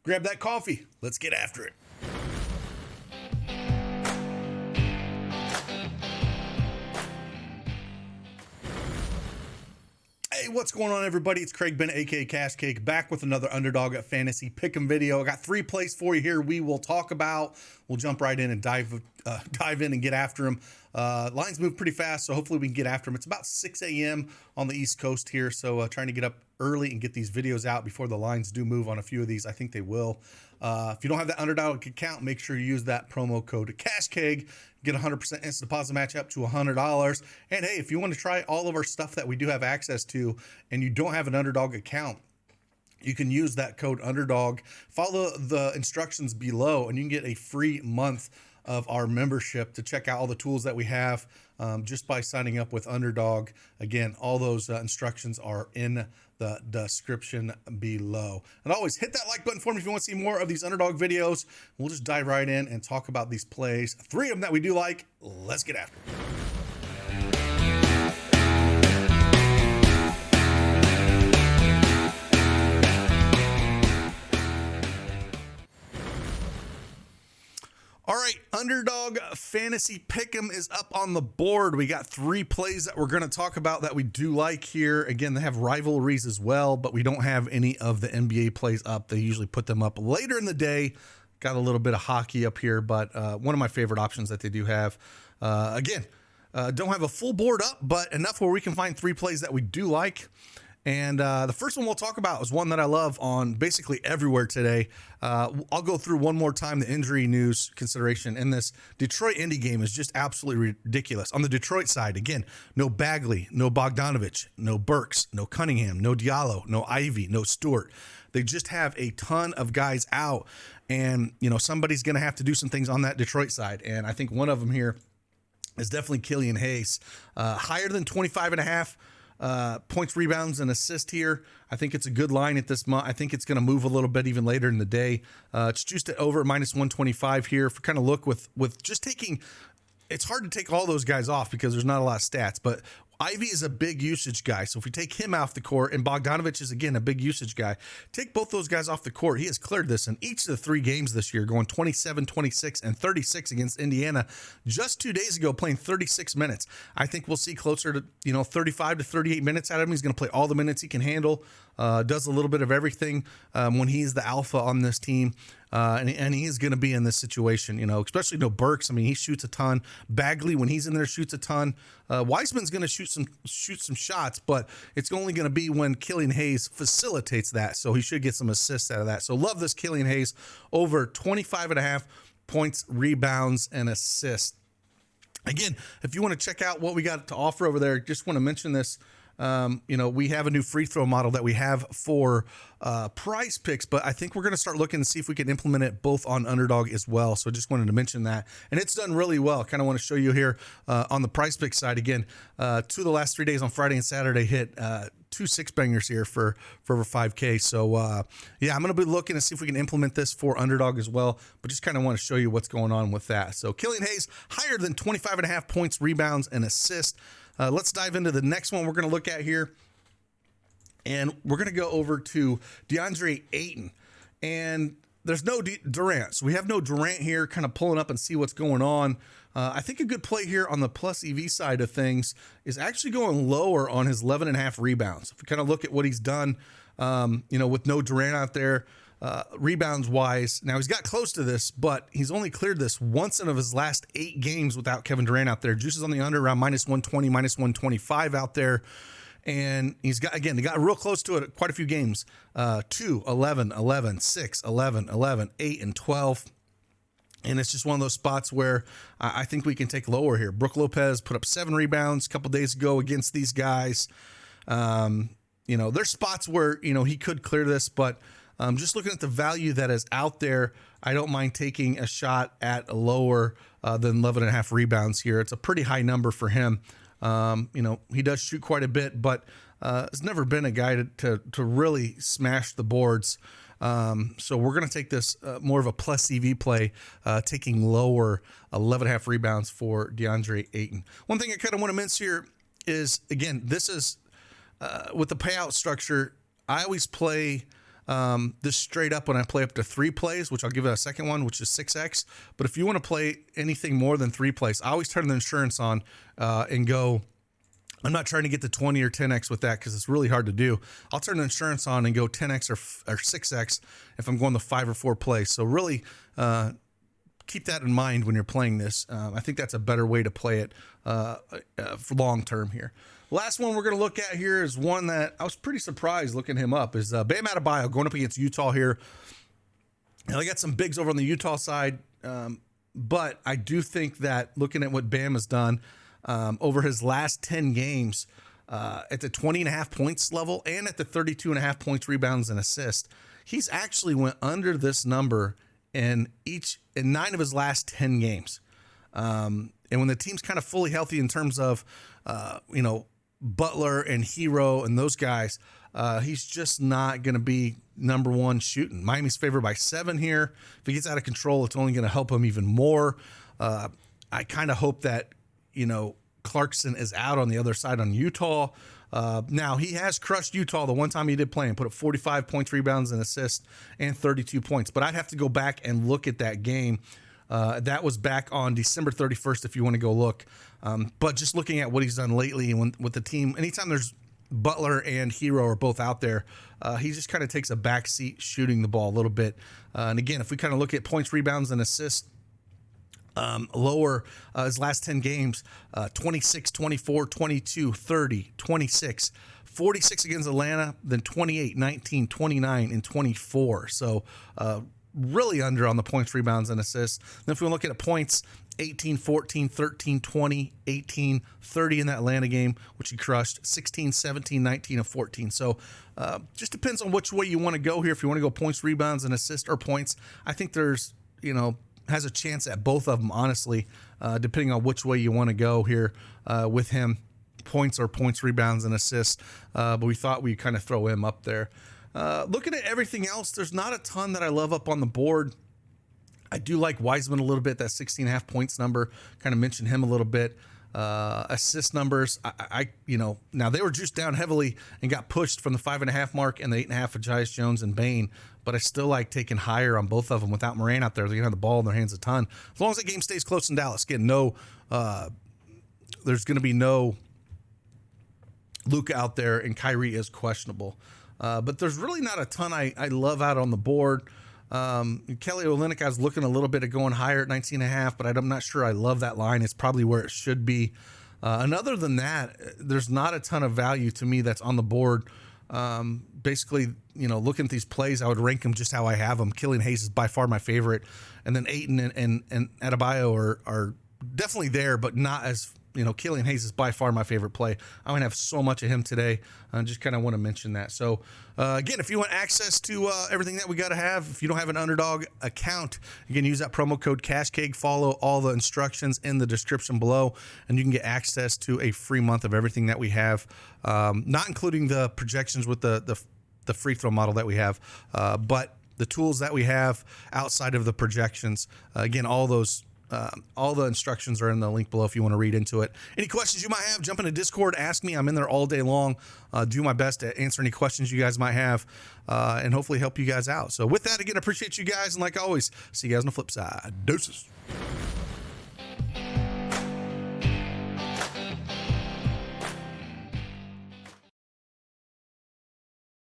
grab that coffee. Let's get after it. Hey, what's going on, everybody? It's Craig Bennett, aka Cash Cake, back with another Underdog at Fantasy Pick'em video. I got 3 plays for you here. We will talk about. We'll jump right in and dive in and get after them. Lines move pretty fast, so hopefully we can get after them. It's about 6 a.m. on the East Coast here, so trying to get up early and get these videos out before the lines do move on a few of these. I think they will. If you don't have that Underdog account, make sure you use that promo code CashKeg. Get 100% instant deposit match up to $100. And hey, if you want to try all of our stuff that we do have access to and you don't have an Underdog account, you can use that code Underdog. Follow the instructions below and you can get a free month of our membership to check out all the tools that we have just by signing up with Underdog. Again, all those instructions are in the description below. And always hit that like button for me if you want to see more of these Underdog videos. We'll just dive right in and talk about these plays. 3 of them that we do like. Let's get after it. All right, Underdog Fantasy Pick'em is up on the board. We got 3 plays that we're going to talk about that we do like here. Again, they have rivalries as well, but we don't have any of the NBA plays up. They usually put them up later in the day. Got a little bit of hockey up here, but one of my favorite options that they do have. Again, don't have a full board up, but enough where we can find 3 plays that we do like. And the first one we'll talk about is one that I love on basically everywhere today. I'll go through one more time the injury news consideration in this Detroit-Indy game is just absolutely ridiculous. On the Detroit side, again, no Bagley, no Bogdanovich, no Burks, no Cunningham, no Diallo, no Ivy, no Stewart. They just have a ton of guys out. And, you know, somebody's going to have to do some things on that Detroit side. And I think one of them here is definitely Killian Hayes. Higher than 25.5. Points, rebounds, and assist here. I think it's a good line at this month. I think it's going to move a little bit even later in the day. It's juiced it over at -125 here. For kind of look with just taking, it's hard to take all those guys off because there's not a lot of stats, but Ivy is a big usage guy. So if we take him off the court, and Bogdanovich is, again, a big usage guy, take both those guys off the court. He has cleared this in each of the 3 games this year, going 27, 26, and 36 against Indiana. Just 2 days ago, playing 36 minutes. I think we'll see closer to 35 to 38 minutes out of him. He's going to play all the minutes he can handle. Does a little bit of everything when he's the alpha on this team. And he is going to be in this situation, especially Burks. I mean, he shoots a ton. Bagley, when he's in there, shoots a ton. Wiseman's going to shoot some shots, but it's only going to be when Killian Hayes facilitates that. So he should get some assists out of that. So love this Killian Hayes over 25.5 points, rebounds, and assists. Again, if you want to check out what we got to offer over there, just want to mention this. We have a new free throw model that we have for PrizePicks, but I think we're going to start looking to see if we can implement it both on Underdog as well. So just wanted to mention that, and it's done really well. Kind of want to show you here on the PrizePicks side again. 2 of the last 3 days on Friday and Saturday hit 2 6-bangers here for over 5K. So yeah, I'm going to be looking to see if we can implement this for Underdog as well, but just kind of want to show you what's going on with that. So Killian Hayes, higher than 25.5 points, rebounds, and assists. Let's dive into the next one we're going to look at here. And we're going to go over to DeAndre Ayton. And there's no Durant. So we have no Durant here, kind of pulling up and see what's going on. I think a good play here on the plus EV side of things is actually going lower on his 11.5 rebounds. If we kind of look at what he's done, with no Durant out there, rebounds wise. Now he's got close to this, but he's only cleared this once in of his last 8 games without Kevin Durant out there. Juices on the under around -120, -125 out there. And he got real close to it quite a few games. 2, 11, 11, 6, 11, 11, 8, and 12. And it's just one of those spots where I think we can take lower here. Brook Lopez put up 7 rebounds a couple days ago against these guys. There's spots where, he could clear this, but just looking at the value that is out there, I don't mind taking a shot at a lower than 11.5 rebounds here. It's a pretty high number for him. He does shoot quite a bit, but has never been a guy to really smash the boards. So we're going to take this more of a plus EV play, taking lower 11.5 rebounds for DeAndre Ayton. One thing I kind of want to mention here is, again, this is with the payout structure. I always play this straight up when I play up to 3 plays, which I'll give it a second one, which is 6x. But if you want to play anything more than 3 plays, I always turn the insurance on and go. I'm not trying to get to 20 or 10x with that because it's really hard to do. I'll turn the insurance on and go 10x or 6x if I'm going to 5 or 4 plays. So really keep that in mind when you're playing this. I think that's a better way to play it for long term here. Last one we're going to look at here is one that I was pretty surprised looking him up is Bam Adebayo going up against Utah here. Now, I got some bigs over on the Utah side, but I do think that looking at what Bam has done over his last 10 games at the 20.5 points level and at the 32.5 points, rebounds, and assists, he's actually went under this number in 9 of his last 10 games. And when the team's kind of fully healthy in terms of, Butler and Hero and those guys, he's just not going to be number one shooting. Miami's favored by 7 here. If he gets out of control, it's only going to help him even more. I kind of hope that, Clarkson is out on the other side on Utah. Now, he has crushed Utah the one time he did play and put up 45 points, rebounds, and assists, and 32 points. But I'd have to go back and look at that game. That was back on December 31st if you want to go look. But just looking at what he's done lately and with the team, anytime there's Butler and Hero are both out there, he just kind of takes a back seat shooting the ball a little bit. And again, if we kind of look at points, rebounds, and assists, lower his last 10 games, 26, 24, 22, 30, 26, 46 against Atlanta, then 28, 19, 29, and 24. So really under on the points, rebounds, and assists. Then if we look at points, 18, 14, 13, 20, 18, 30 in that Atlanta game, which he crushed, 16, 17, 19, and 14. So just depends on which way you want to go here. If you want to go points, rebounds, and assists or points, I think there's, has a chance at both of them, honestly, depending on which way you want to go here with him, points, rebounds, and assists. But we thought we'd kind of throw him up there. Looking at everything else, there's not a ton that I love up on the board. I do like Wiseman a little bit, that 16.5 points number, kind of mentioned him a little bit. Assist numbers, now they were juiced down heavily and got pushed from the 5.5 mark and the 8.5 for Tyus Jones and Bane, but I still like taking higher on both of them without Moran out there. They're going to have the ball in their hands a ton. As long as the game stays close in Dallas. Again, there's going to be no Luka out there, and Kyrie is questionable. But there's really not a ton I love out on the board. Kelly Olynyk, I was looking a little bit at going higher at 19.5, but I'm not sure I love that line. It's probably where it should be. And other than that, there's not a ton of value to me that's on the board. Basically, looking at these plays, I would rank them just how I have them. Killian Hayes is by far my favorite. And then Ayton and Adebayo are definitely there, but not as, Killian Hayes is by far my favorite play. I'm going to have so much of him today. I just kind of want to mention that. So, again, if you want access to everything that we got to have, if you don't have an Underdog account, you can use that promo code CashCake. Follow all the instructions in the description below, and you can get access to a free month of everything that we have, not including the projections with the free throw model that we have, but the tools that we have outside of the projections. Again, all the instructions are in the link below if you want to read into it. Any questions you might have, jump into Discord, ask me. I'm in there all day long. Do my best to answer any questions you guys might have and hopefully help you guys out. So with that, again, I appreciate you guys. And like always, see you guys on the flip side. Deuces.